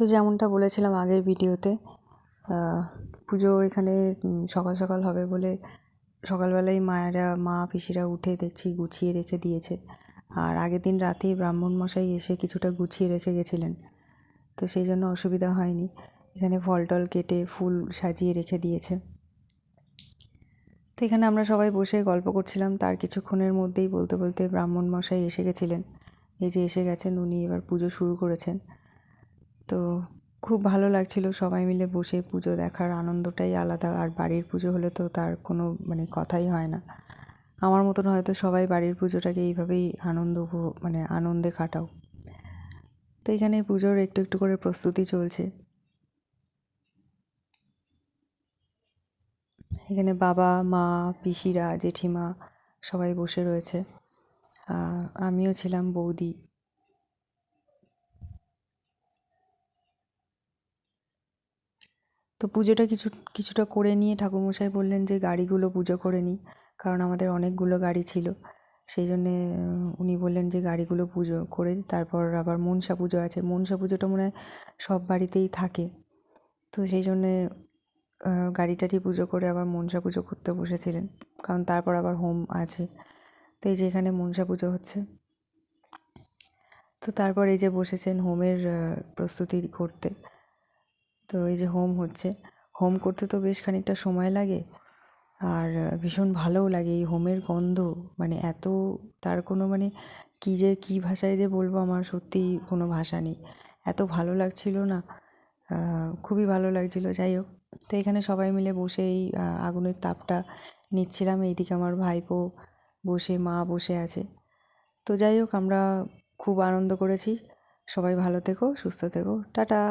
তো যেমনটা বলেছিলাম আগের ভিডিওতে, পুজো এখানে সকাল সকাল হবে বলে সকালবেলায় মা পিসিরা উঠে দেখছি গুছিয়ে রেখে দিয়েছে। আর আগের দিন রাতেই ব্রাহ্মণমশাই এসে কিছুটা গুছিয়ে রেখে গেছিলেন, তো সেই জন্য অসুবিধা হয়নি। এখানে ফল টল কেটে ফুল সাজিয়ে রেখে দিয়েছে। তো এখানে আমরা সবাই বসে গল্প করছিলাম। তার কিছুক্ষণের মধ্যেই বলতে বলতে ব্রাহ্মণমশাই এসে গেছিলেন। এই যে এসে গেছেন, উনি এবার পুজো শুরু করেছেন। তো খুব ভালো লাগছিল সবাই মিলে বসে পুজো দেখার আনন্দটাই আলাদা। আর বাড়ির পুজো হলে তো তার কোনো কথাই হয় না। আমার মতন হয়তো সবাই বাড়ির পুজোটাকে এইভাবেই আনন্দে কাটাও। তো এখানে পুজোর একটু একটু করে প্রস্তুতি চলছে। এখানে বাবা, মা, পিসিরা, জেঠিমা সবাই বসে রয়েছে। আমিও ছিলাম, বৌদি। তো পুজোটা কিছুটা করে নিয়ে ঠাকুরমশাই বললেন যে গাড়িগুলো পুজো করে নিই, কারণ আমাদের অনেকগুলো গাড়ি ছিল। সেই জন্যে উনি বললেন যে গাড়িগুলো পুজো করে তারপর আবার মনসা পুজো আছে। মনসা পুজোটা মনে হয় সব বাড়িতেই থাকে। তো সেই জন্যে গাড়ি টাড়ি পুজো করে আবার মনসা পুজো করতে বসেছিলেন, কারণ তারপর আবার হোম আছে। তো এই যে এখানে মনসা পুজো হচ্ছে। তো তারপর এই যে বসেছেন হোমের প্রস্তুতি করতে। তো এই যে হোম হচ্ছে। হোম করতে তো বেশ খানিকটা সময় লাগে, আর ভীষণ ভালোও লাগে। এই হোমের গন্ধ এত, তার কোনো কী ভাষায় যে বলবো, আমার সত্যিই কোনো ভাষা নেই। এত ভালো লাগছিল না, খুবই ভালো লাগছিল। যাই হোক, তো এখানে সবাই মিলে বসে এই আগুনের তাপটা নিচ্ছিলাম। এইদিকে আমার ভাইপো বসে, মা বসে আছে। তো যাই হোক, আমরা খুব আনন্দ করেছি। সবাই ভালো থেকো, সুস্থ থেকো, টাটা।